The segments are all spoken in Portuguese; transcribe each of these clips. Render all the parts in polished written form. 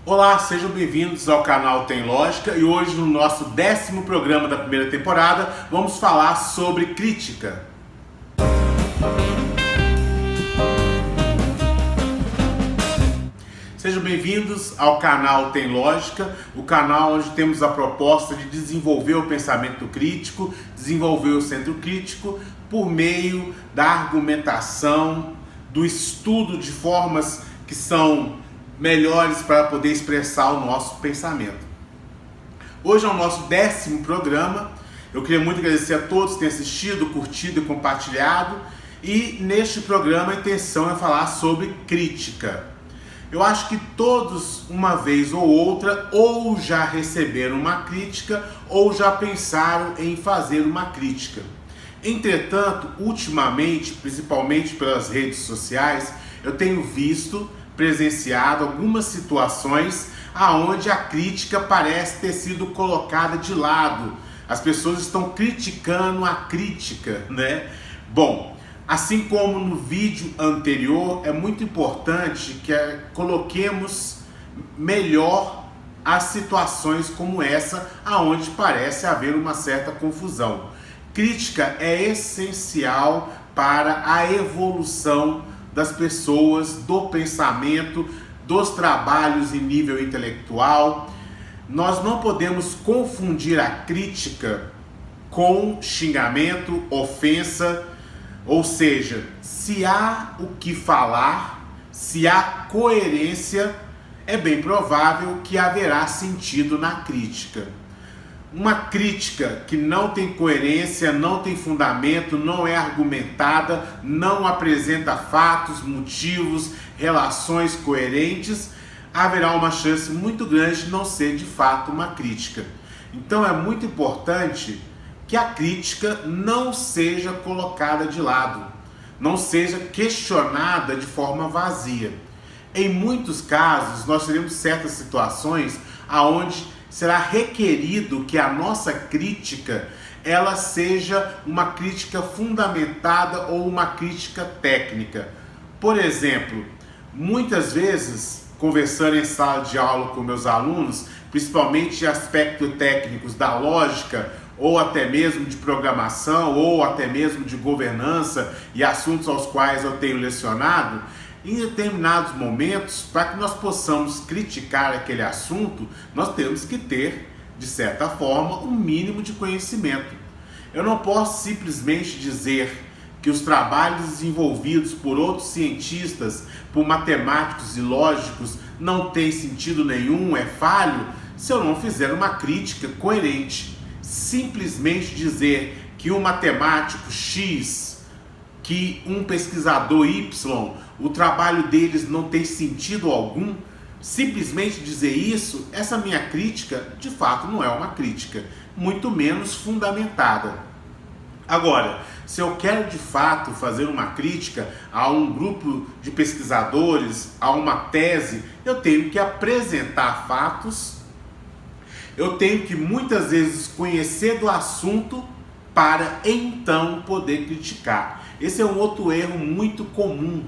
Olá, sejam bem-vindos ao canal Tem Lógica e hoje no nosso 10º programa da primeira temporada vamos falar sobre crítica. Sejam bem-vindos ao canal Tem Lógica, o canal onde temos a proposta de desenvolver o pensamento crítico, desenvolver o centro crítico por meio da argumentação, do estudo de formas que são melhores para poder expressar o nosso pensamento. Hoje é o nosso 10º programa. Eu queria muito agradecer a todos que têm assistido, curtido e compartilhado. E neste programa a intenção é falar sobre crítica. Eu acho que todos, uma vez ou outra, ou já receberam uma crítica ou já pensaram em fazer uma crítica. Entretanto, ultimamente, principalmente pelas redes sociais, eu tenho presenciado algumas situações aonde a crítica parece ter sido colocada de lado. As pessoas estão criticando a crítica, né? Bom, assim como no vídeo anterior, é muito importante que coloquemos melhor as situações como essa, aonde parece haver uma certa confusão. Crítica é essencial para a evolução das pessoas, do pensamento, dos trabalhos em nível intelectual. Nós não podemos confundir a crítica com xingamento, ofensa, ou seja, se há o que falar, se há coerência, é bem provável que haverá sentido na crítica. Uma crítica que não tem coerência, não tem fundamento, não é argumentada, não apresenta fatos, motivos, relações coerentes, haverá uma chance muito grande de não ser de fato uma crítica. Então é muito importante que a crítica não seja colocada de lado, não seja questionada de forma vazia. Em muitos casos, nós teremos certas situações onde será requerido que a nossa crítica ela seja uma crítica fundamentada ou uma crítica técnica. Por exemplo, muitas vezes, conversando em sala de aula com meus alunos, principalmente aspectos técnicos da lógica, ou até mesmo de programação, ou até mesmo de governança e assuntos aos quais eu tenho lecionado, em determinados momentos, para que nós possamos criticar aquele assunto, nós temos que ter, de certa forma, um mínimo de conhecimento. Eu não posso simplesmente dizer que os trabalhos desenvolvidos por outros cientistas, por matemáticos e lógicos, não têm sentido nenhum, é falho, se eu não fizer uma crítica coerente. Simplesmente dizer que um matemático X, que um pesquisador Y, o trabalho deles não tem sentido algum, simplesmente dizer isso, essa minha crítica, de fato, não é uma crítica, muito menos fundamentada. Agora, se eu quero de fato fazer uma crítica a um grupo de pesquisadores, a uma tese, eu tenho que apresentar fatos, eu tenho que muitas vezes conhecer do assunto para então poder criticar. Esse é um outro erro muito comum.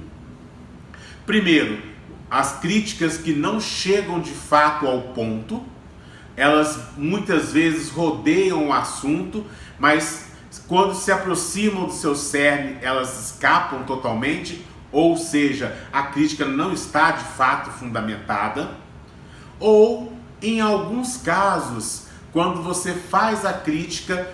Primeiro, as críticas que não chegam de fato ao ponto, elas muitas vezes rodeiam o assunto, mas quando se aproximam do seu cerne, elas escapam totalmente, ou seja, a crítica não está de fato fundamentada. Ou, em alguns casos, quando você faz a crítica,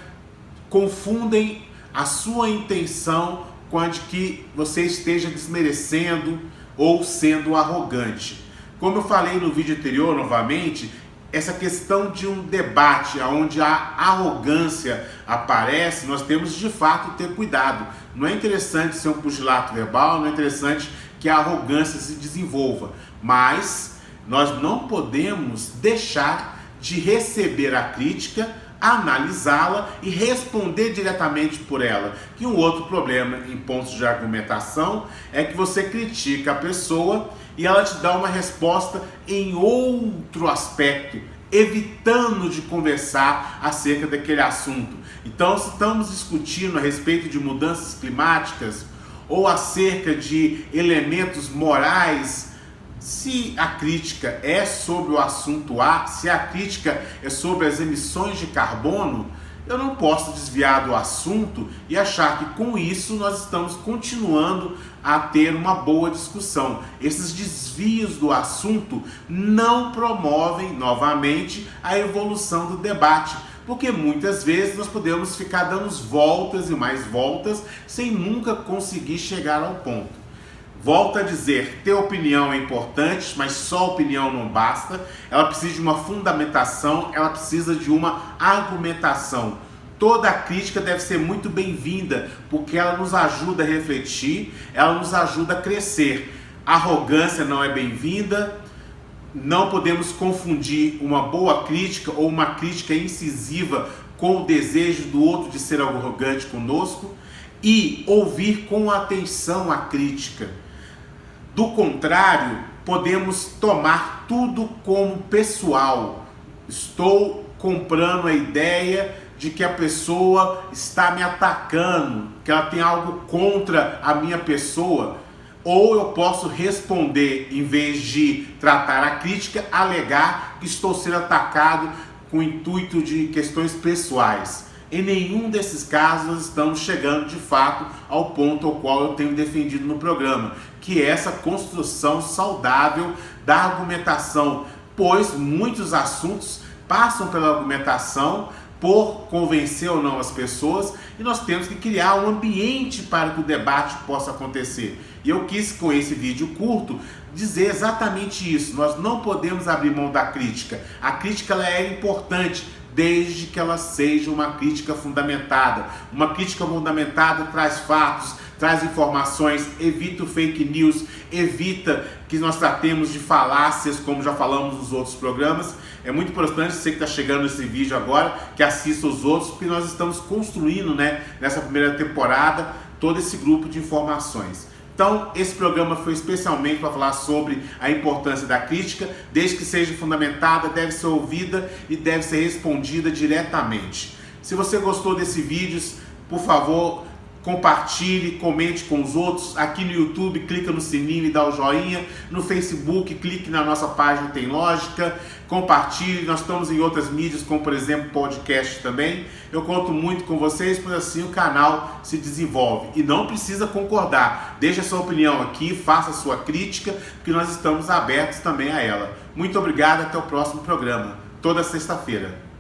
confundem a sua intenção com a de que você esteja desmerecendo ou sendo arrogante. Como eu falei no vídeo anterior, novamente, essa questão de um debate onde a arrogância aparece, nós temos de fato ter cuidado. Não é interessante ser um pugilato verbal, não é interessante que a arrogância se desenvolva, mas nós não podemos deixar de receber a crítica, analisá-la e responder diretamente por ela. Que um outro problema em pontos de argumentação é que você critica a pessoa e ela te dá uma resposta em outro aspecto, evitando de conversar acerca daquele assunto. Então, se estamos discutindo a respeito de mudanças climáticas ou acerca de elementos morais Se a crítica é sobre o assunto A, se a crítica é sobre as emissões de carbono, eu não posso desviar do assunto e achar que com isso nós estamos continuando a ter uma boa discussão. Esses desvios do assunto não promovem novamente a evolução do debate, porque muitas vezes nós podemos ficar dando voltas e mais voltas sem nunca conseguir chegar ao ponto. Volto a dizer, ter opinião é importante, mas só opinião não basta. Ela precisa de uma fundamentação, ela precisa de uma argumentação. Toda crítica deve ser muito bem-vinda, porque ela nos ajuda a refletir, ela nos ajuda a crescer. Arrogância não é bem-vinda, não podemos confundir uma boa crítica ou uma crítica incisiva com o desejo do outro de ser arrogante conosco, e ouvir com atenção a crítica. Do contrário, podemos tomar tudo como pessoal. Estou comprando a ideia de que a pessoa está me atacando, que ela tem algo contra a minha pessoa. Ou eu posso responder, em vez de tratar a crítica, alegar que estou sendo atacado com o intuito de questões pessoais. Em nenhum desses casos nós estamos chegando de fato ao ponto ao qual eu tenho defendido no programa, que é essa construção saudável da argumentação, pois muitos assuntos passam pela argumentação por convencer ou não as pessoas, e nós temos que criar um ambiente para que o debate possa acontecer. E eu quis, com esse vídeo curto, dizer exatamente isso. Nós não podemos abrir mão da crítica. A crítica ela é importante, desde que ela seja uma crítica fundamentada. Uma crítica fundamentada traz fatos, traz informações, evita o fake news, evita que nós tratemos de falácias, como já falamos nos outros programas. É muito importante você que está chegando nesse vídeo agora, que assista os outros, porque nós estamos construindo, nessa primeira temporada, todo esse grupo de informações. Então, esse programa foi especialmente para falar sobre a importância da crítica, desde que seja fundamentada, deve ser ouvida e deve ser respondida diretamente. Se você gostou desse vídeo, por favor, compartilhe, comente com os outros. Aqui no YouTube, clica no sininho e dá o joinha. No Facebook, clique na nossa página Tem Lógica. Compartilhe, nós estamos em outras mídias, como por exemplo podcast também. Eu conto muito com vocês, pois assim o canal se desenvolve. E não precisa concordar, deixe a sua opinião aqui, faça a sua crítica, porque nós estamos abertos também a ela. Muito obrigado, até o próximo programa, toda sexta-feira.